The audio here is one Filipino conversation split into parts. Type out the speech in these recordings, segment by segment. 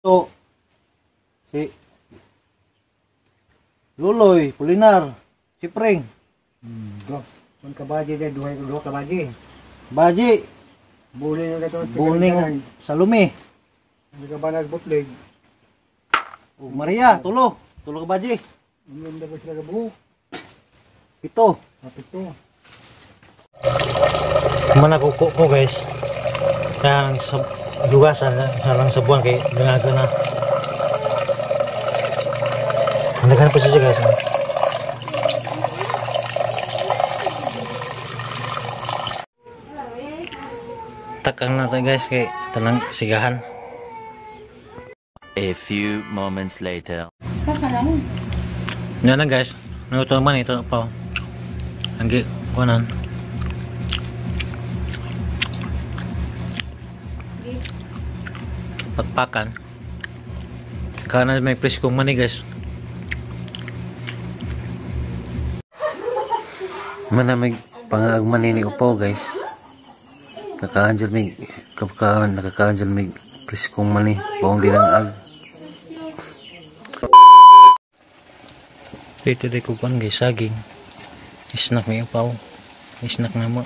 To si Luloy, Pulinar, si Pring. Kung kabaji din, duha kabaji. Baji, Buling Salumi. Hindi ka ba nagbutlig? Maria, tulo ka baji. Hindi na ba sila kabuhok? Pito. Pito. Manakuko ko guys. Kaya sa dugasan, halang sa buwan kay danaga na. Handakan po siya guys. Takang natin guys kay tanang sigahan. A few moments later. Yan na guys. Naluto naman ito pa. Anggi kuanan. Pakpakan. Kana may preskong mani guys. Manamig pangagmani ni upaw guys. Nakakaanjal mig kapkaan nakakaanjal mig preskong mani paong dinang ag. Dito di ko pan guys saging. Isnak may upaw. Isnak na mo.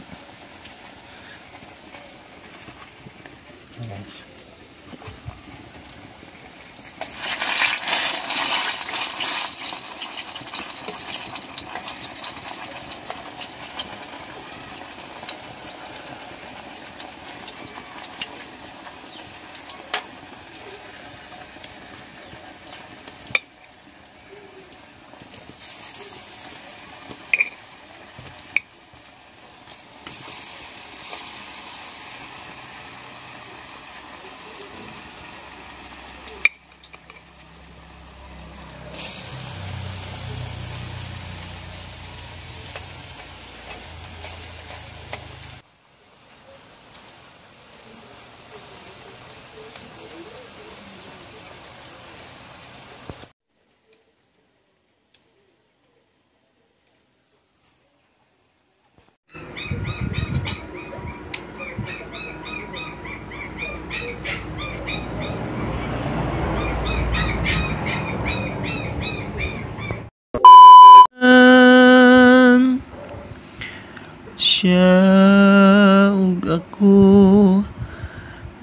Siya ug ako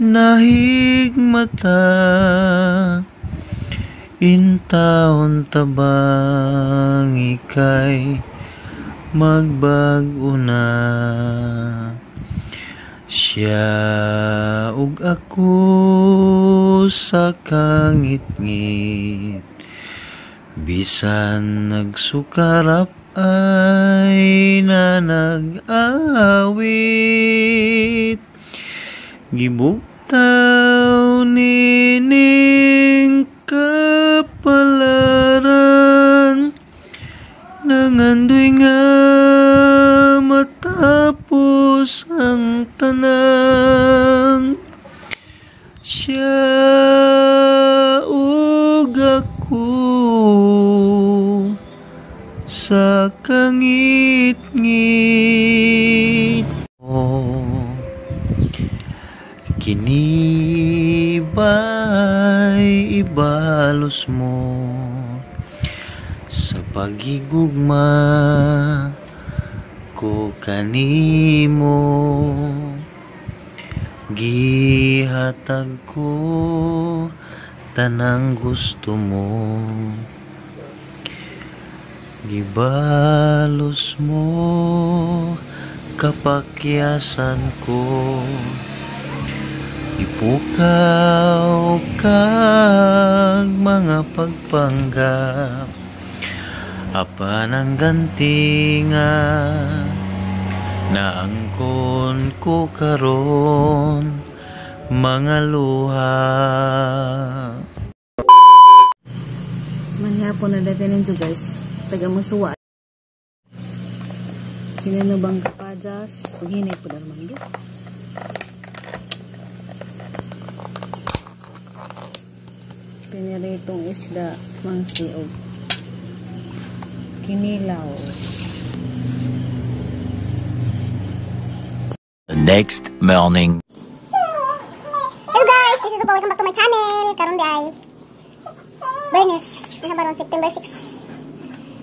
nahigmata intaon tabang ikay magbag-o na. Siya ug ako sa kangit-ngit bisan nagsukarap ay na nag-awit gibugtaw nining kapalaran nangandoy nga matapos ang tanan. Siya ug ako sa kangit-ngit kini ba'y ibalos mo sa pagigugma ko kanimo gihatag ko tanang gusto mo gibalos mo kapakyasan ko ipukaw kag mga pagpanggap apan ang ganti nga naangkon ko karon mga luha. Manhapon na dati ninyo guys, taga masuwa. Sinanubang kapadas, paghinay po naman yun. Piniritong isda, mangsiog, kinilaw. The next morning. Hey guys, this is Upo. Welcome back to my channel. Karon di ay Bernes. Ano ba ron? September 6.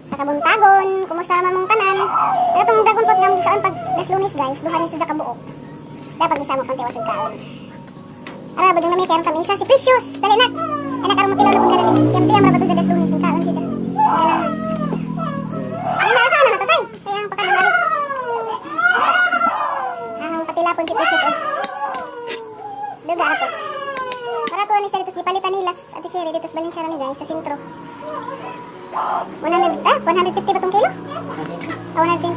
Sa Kabuntagon. Kumusta mamong tanan? Itong dragon fruit nga saan pag des Lunes guys. Duha ni sa kabuok. Dapat misamo pang tiwas kaon. Ara ba dong nami karon sa misa si Precious. Dali nak. Ana karon mo tilaw na pag dali. Piyam-piyam ra ba to sa des Lunes ng kaon sila. Ano na sana natatay? Kaya ang pakadali. Ang patilapon si Precious. Duga ra to. Para ko ni sa dito gipalitan nilas at Sherry dito sa Valencia ni guys sa sentro. 150 ba tong kilo? 120?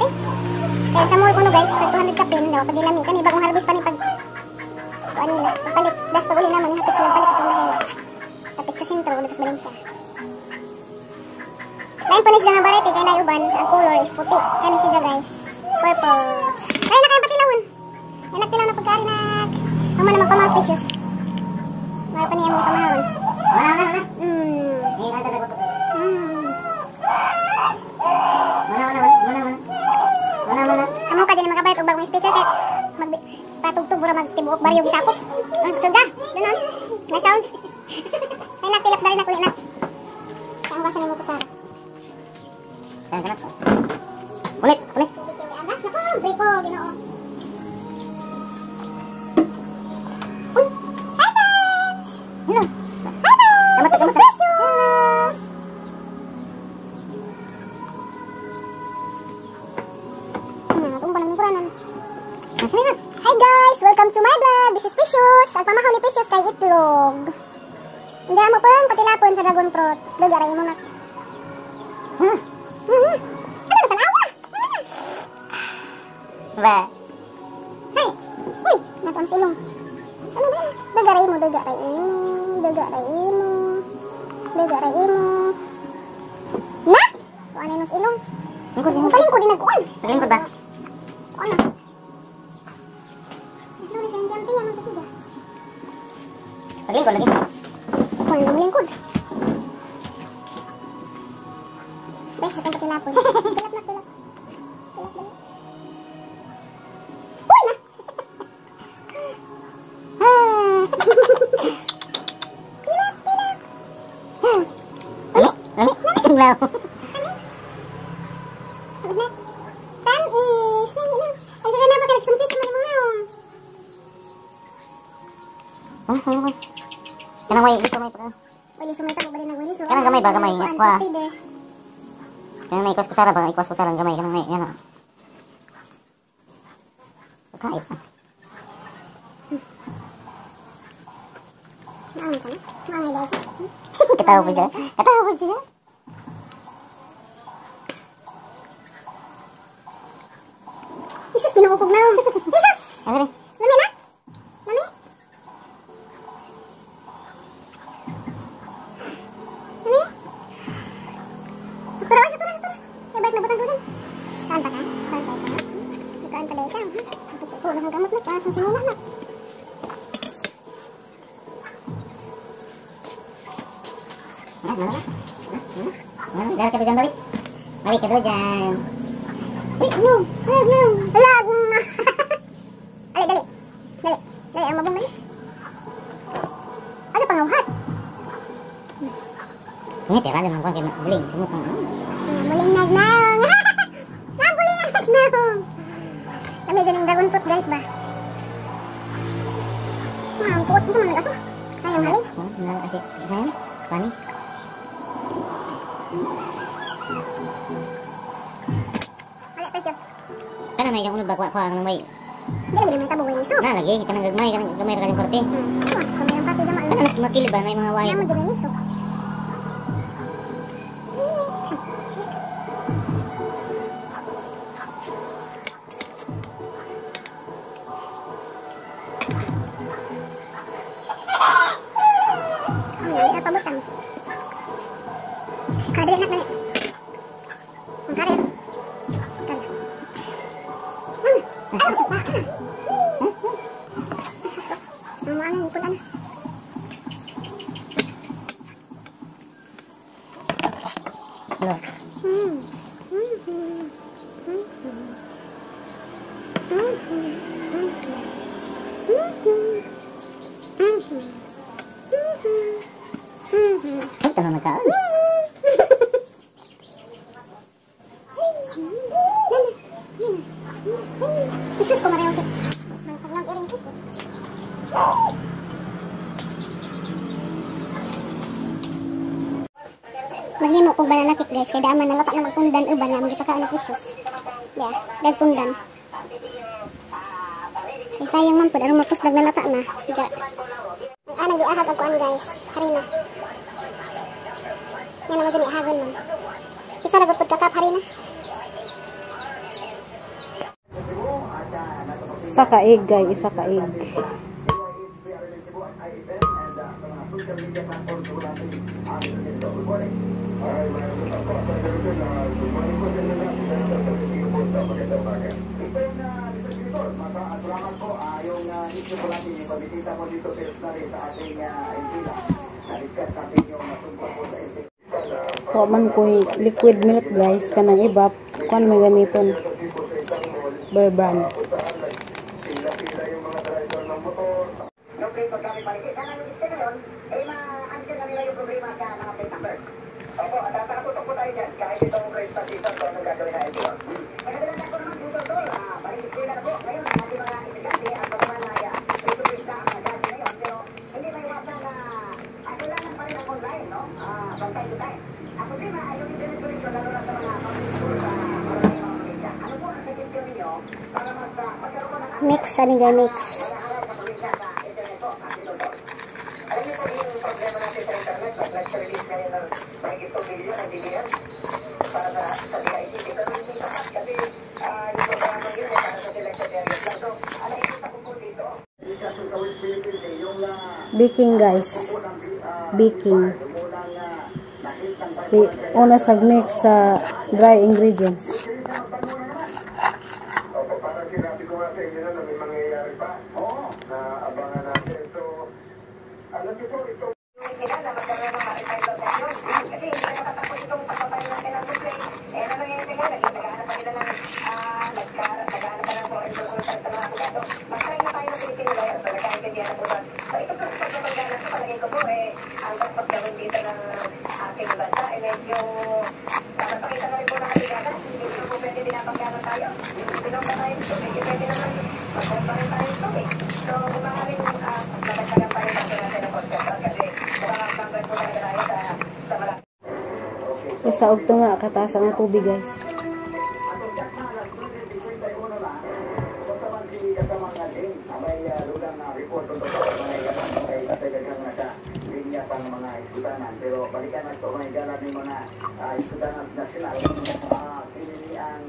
Kaya sa mall kuno guys, tag 200 ka pin daw pag ilami kani bagong harvest pa ni pag nila, papalit das pa uli naman hapit silang palit atong mahal. Hapit sa sentro dito sa Valencia. Lain po ni siya nga variety kay nayuban, ang color is puti. Kani siya guys, purple. Ay na kayong patilawan. Ay nagtilaw na pagkari na amo na magpamaw species. Mara pa niya mo kamahon. Wala. Eh ada ko. Mana. Kamu ka din magabayad og bagong speaker kay patugtog mura magtibuok baryo gisakop. Ang suga, danon. Na sound. Ay natilap dali na kuya na. Ang wasa ni mo kutsara. Kana. Ulit. Agas na ko, breko Ginoo. Uy, heavens. Hello. Kamusta? Precious. Hi guys! Welcome to my vlog! This is Precious! Ang pamahaw ni Precious kay itlog. Hindi mo pong patilapon sa dragon fruit. Lugaray mo na. Ano na tanawa? Ba? Hay! Uy! Natang silong. Ano ba? Lugaray mo. Na? Kuan ay nos ilong. Palingkod din nagkuan. Sa lingkod ba? Kuan na. Paglingkod lagi. Kuan na malingkod. Beh, atong patilapon. Tilap. Uy na! Tilap. Ano? Kanang way gusto may pa. Wali sumay ta bali nagwali so. Kanang gamay ba gamay nga kwa. Kanang ikos kutsara ba ikos kutsara gamay kanang ngay yana. Kait. Nang kan? Nang ilay. Katawa ba dyan? Isus kinukupog na. Isus. Ano rin? Lami na? Lami? Tura. Baik na butang tulisan. Saan pa ka? Saan pa ka? Puno ng gamot na. Pasang sinina na. Dahil ka doon balik. Balik ka doon dyan. Lag na. Dali. Ang mabong balik. Ano pangawhat? Ini tira naman ko kay buling sumukang. Buling nagnaong. Buling nagnaong. Kami ganing dragon fruit guys ba? Ang puot mo man nagaso. Kayang halin. Nang kasi sayang. Pani. Ala Precious. Kana may yung unod ba kwa nang may. Dili mo tabo way niso. Na lagi kanang gagmay kanang gamay ra kanang korte. Kami ang pati dama. Kana makili ba may mga wayo. Amo dili niso. Pamutan. Kadre nak naik. Kadre. Ayo suka. Mana ikutan. Loh. kaon. Isus ko mareho siya. Nagpaglang iring isus. Maghimo kong banana cake guys. Kaya daaman nalapa na magtundan uban na magkakaon ng isus. Yeah, dagtundan. Ay sayang man po. Darong mapusdag nalapa na. Diya. Ang giahag ang kuan guys. Harina. Yan naman dyan ihagan man. Isa lagot po kakap harina. Isa ka egg guys, isa ka egg. Kuha man ko liquid milk guys, kanang iba kuan may gamiton. Bear brand. Mix, ano nga mix? Baking guys. Baking. Una sa mix sa dry ingredients. Isa og to nga kataas nga tubig guys. Pero balikan nato mga galat ng mga estudyante nasyonal ang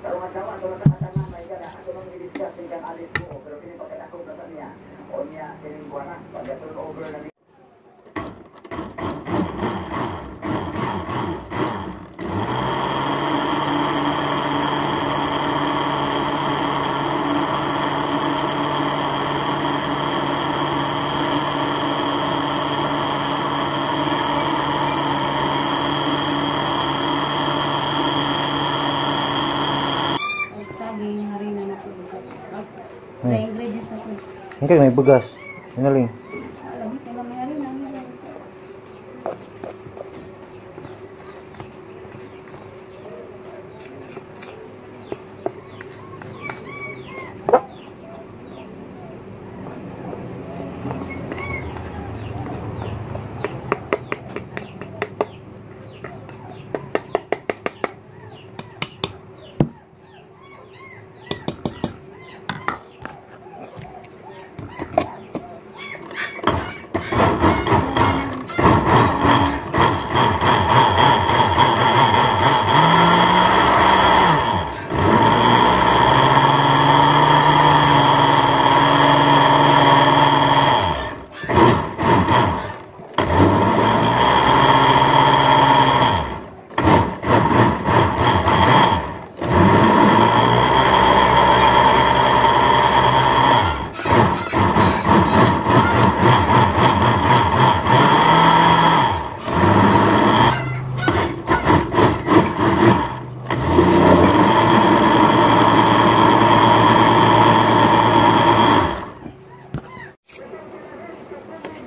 tarungan-tawa ito na katangan may gala ako nang i-discuss ng alis ko pero pinipagkat ako sa niya o niya siningguan na pag-turn over na Dry ingredients na po. Okay, may bugas. Inaling. Lagi kaya may harina.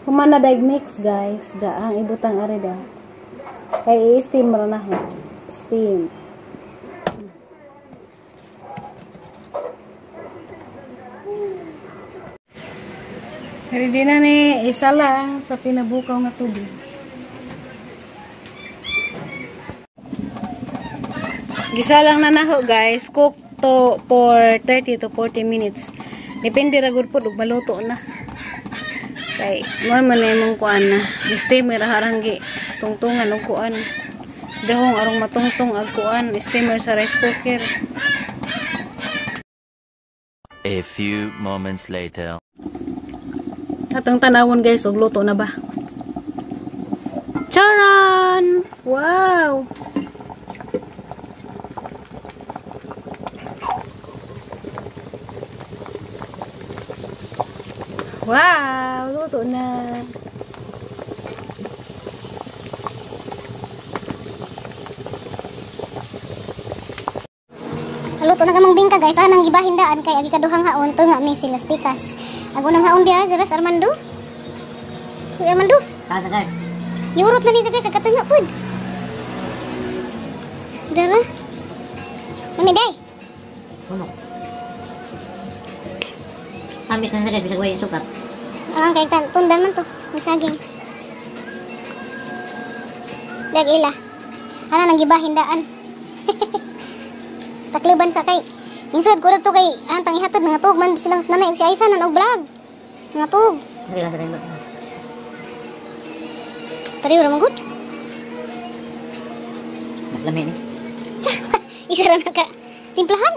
Humana daig mix guys. Daang ibutang arida. Kay i-steam ra na. Steam. Ready na ni isa lang sa pinabukaw nga tubig. Gisa lang na naho guys. Cook to for 30 to 40 minutes. Depende ra gud pud ug maluto na. Kay mo man imong kuan na. Steamer haranggi tungtungan og kuan. Dahong arong matungtong ag kuan steamer sa rice cooker. A few moments later. Atong tanawon guys, og luto na ba? Charan! Wow! Wow! Luto na! Luto na gamang bingka guys. Anang gibahindaan kay agi kaduhang haon to nga mi sila pikas. Ako nang haon dia jelas Armando. Kuya Armando. Kada kay. Yurot na dito guys sa katanga pud. Dara. Nami day. Kuno. Amit na sagad bisag way sukat. Ang kay tundan man to. Ang saging. Dag ila. Ana nang gibahindaan. Takliban sa kay. Insad ko to kay antang ihatod nga tug man silang nanay si Aisa nan og vlog. Nga tug. Dili lang kadang. Tari ora magud. Mas lami ni. Isa ra na ka. Timplahan.